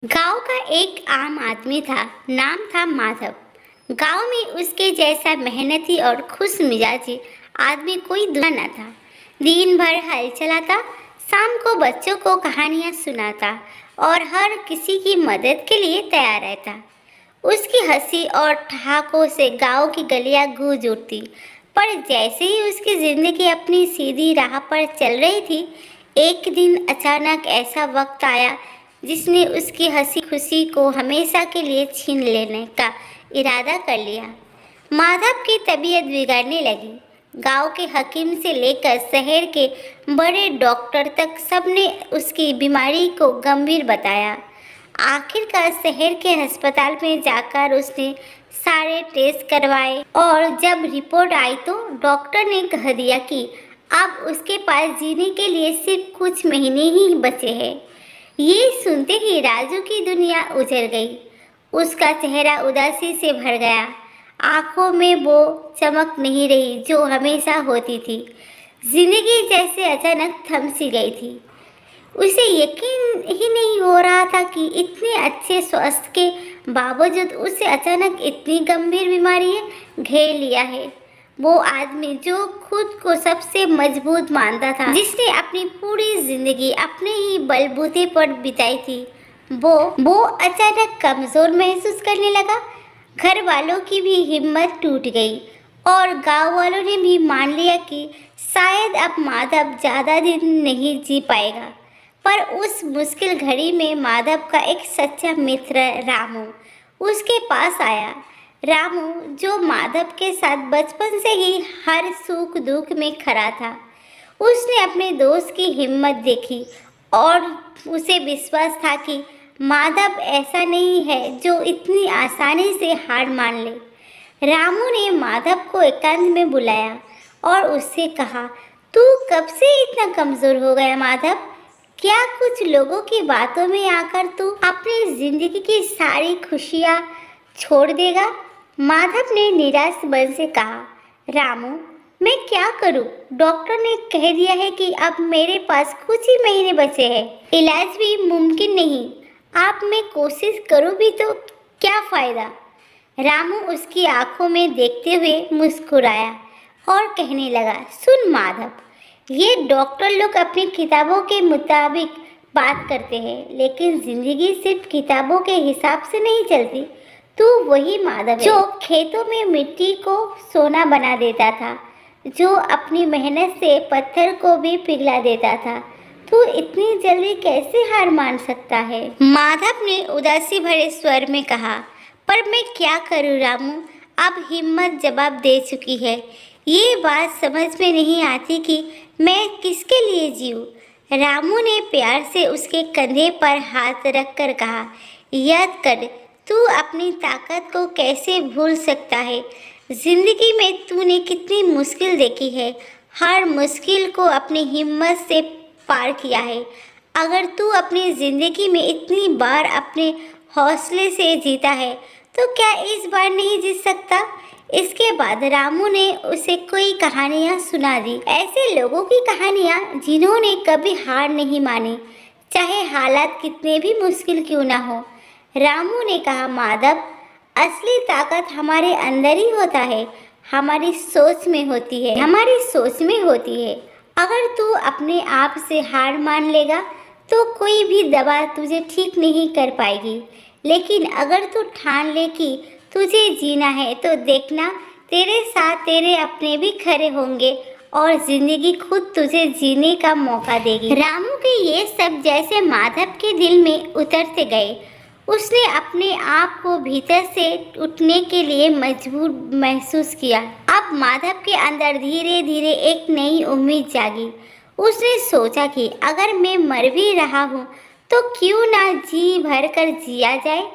गांव का एक आम आदमी था। नाम था माधव। गांव में उसके जैसा मेहनती और खुश मिजाजी आदमी कोई दूसरा न था। दिन भर हल चलाता, शाम को बच्चों को कहानियां सुनाता और हर किसी की मदद के लिए तैयार रहता। उसकी हंसी और ठहाकों से गांव की गलियां गूंज उठती। पर जैसे ही उसकी जिंदगी अपनी सीधी राह पर चल रही थी, एक दिन अचानक ऐसा वक्त आया जिसने उसकी हंसी खुशी को हमेशा के लिए छीन लेने का इरादा कर लिया। माधव की तबीयत बिगड़ने लगी। गांव के हकीम से लेकर शहर के बड़े डॉक्टर तक सबने उसकी बीमारी को गंभीर बताया। आखिरकार शहर के अस्पताल में जाकर उसने सारे टेस्ट करवाए और जब रिपोर्ट आई तो डॉक्टर ने कह दिया कि अब उसके पास जीने के लिए सिर्फ कुछ महीने ही बचे हैं। ये सुनते ही राजू की दुनिया उजड़ गई। उसका चेहरा उदासी से भर गया। आंखों में वो चमक नहीं रही जो हमेशा होती थी। जिंदगी जैसे अचानक थम सी गई थी। उसे यकीन ही नहीं हो रहा था कि इतने अच्छे स्वास्थ्य के बावजूद उसे अचानक इतनी गंभीर बीमारी ने घेर लिया है। वो आदमी जो खुद को सबसे मजबूत मानता था, जिसने अपनी पूरी जिंदगी अपने ही बलबूते पर बिताई थी, वो अचानक कमजोर महसूस करने लगा। घर वालों की भी हिम्मत टूट गई और गांव वालों ने भी मान लिया कि शायद अब माधव ज्यादा दिन नहीं जी पाएगा। पर उस मुश्किल घड़ी में माधव का एक सच्चा मित्र रामू उसके पास आया। रामू जो माधव के साथ बचपन से ही हर सुख दुख में खड़ा था, उसने अपने दोस्त की हिम्मत देखी और उसे विश्वास था कि माधव ऐसा नहीं है जो इतनी आसानी से हार मान ले। रामू ने माधव को एकांत में बुलाया और उससे कहा, तू कब से इतना कमजोर हो गया माधव? क्या कुछ लोगों की बातों में आकर तू अपनी जिंदगी की सारी खुशियाँ छोड़ देगा? माधव ने निराश मन से कहा, रामू मैं क्या करूं? डॉक्टर ने कह दिया है कि अब मेरे पास कुछ ही महीने बचे हैं। इलाज भी मुमकिन नहीं। आप मैं कोशिश करूं भी तो क्या फायदा? रामू उसकी आंखों में देखते हुए मुस्कुराया और कहने लगा, सुन माधव, ये डॉक्टर लोग अपनी किताबों के मुताबिक बात करते हैं, लेकिन जिंदगी सिर्फ किताबों के हिसाब से नहीं चलती। तू वही माधव है जो खेतों में मिट्टी को सोना बना देता था, जो अपनी मेहनत से पत्थर को भी पिघला देता था। तू इतनी जल्दी कैसे हार मान सकता है? माधव ने उदासी भरे स्वर में कहा, पर मैं क्या करूं रामू, अब हिम्मत जवाब दे चुकी है। ये बात समझ में नहीं आती कि मैं किसके लिए जीऊं। रामू ने प्यार से उसके कंधे पर हाथ रखकर कहा, याद कर, तू अपनी ताकत को कैसे भूल सकता है? जिंदगी में तूने कितनी मुश्किल देखी है, हर मुश्किल को अपनी हिम्मत से पार किया है। अगर तू अपनी जिंदगी में इतनी बार अपने हौसले से जीता है तो क्या इस बार नहीं जीत सकता? इसके बाद रामू ने उसे कोई कहानियाँ सुना दी, ऐसे लोगों की कहानियाँ जिन्होंने कभी हार नहीं मानी, चाहे हालात कितने भी मुश्किल क्यों ना हो। रामू ने कहा, माधव, असली ताकत हमारे अंदर ही होता है, हमारी सोच में होती है, हमारी सोच में होती है। अगर तू अपने आप से हार मान लेगा तो कोई भी दवा तुझे ठीक नहीं कर पाएगी, लेकिन अगर तू ठान ले कि तुझे जीना है तो देखना, तेरे साथ तेरे अपने भी खड़े होंगे और जिंदगी खुद तुझे जीने का मौका देगी। रामू के ये सब जैसे माधव के दिल में उतरते गए। उसने अपने आप को भीतर से उठने के लिए मजबूर महसूस किया। अब माधव के अंदर धीरे धीरे एक नई उम्मीद जागी। उसने सोचा कि अगर मैं मर भी रहा हूँ तो क्यों ना जी भर कर जिया जाए।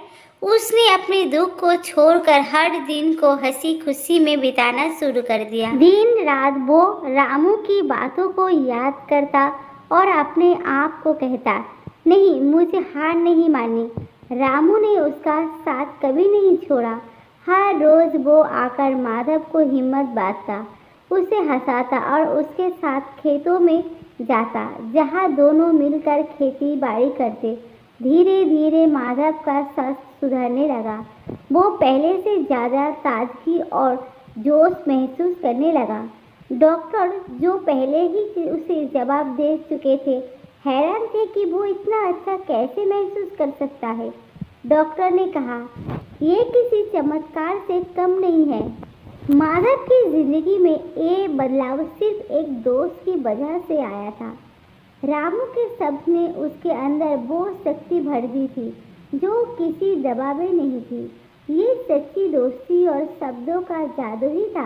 उसने अपने दुख को छोड़कर हर दिन को हंसी खुशी में बिताना शुरू कर दिया। दिन रात वो रामू की बातों को याद करता और अपने आप को कहता, नहीं, मुझे हार नहीं मानी। रामू ने उसका साथ कभी नहीं छोड़ा। हर रोज वो आकर माधव को हिम्मत बांटता, उसे हंसाता और उसके साथ खेतों में जाता, जहाँ दोनों मिलकर खेती बाड़ी करते। धीरे धीरे माधव का स्वास्थ्य सुधरने लगा। वो पहले से ज़्यादा ताजगी और जोश महसूस करने लगा। डॉक्टर, जो पहले ही उसे जवाब दे चुके थे, हैरान थे कि वो इतना अच्छा कैसे महसूस कर सकता है। डॉक्टर ने कहा, ये किसी चमत्कार से कम नहीं है। माधव की जिंदगी में ये बदलाव सिर्फ एक दोस्त की वजह से आया था। रामू के शब्द ने उसके अंदर वो शक्ति भर दी थी जो किसी दबाव में नहीं थी। ये सच्ची दोस्ती और शब्दों का जादू ही था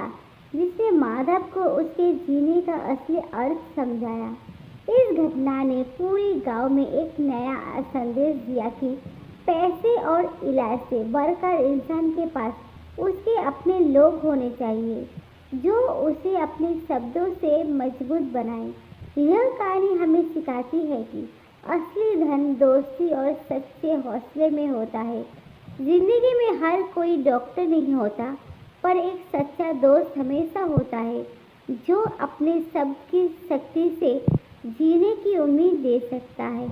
जिसने माधव को उसके जीने का असली अर्थ समझाया। इस घटना ने पूरे गांव में एक नया संदेश दिया कि पैसे और इलाज से बढ़कर इंसान के पास उसके अपने लोग होने चाहिए जो उसे अपने शब्दों से मजबूत बनाए। यह कहानी हमें सिखाती है कि असली धन दोस्ती और सच्चे हौसले में होता है। जिंदगी में हर कोई डॉक्टर नहीं होता, पर एक सच्चा दोस्त हमेशा होता है जो अपने शब्द की शक्ति से जीने की उम्मीद दे सकता है।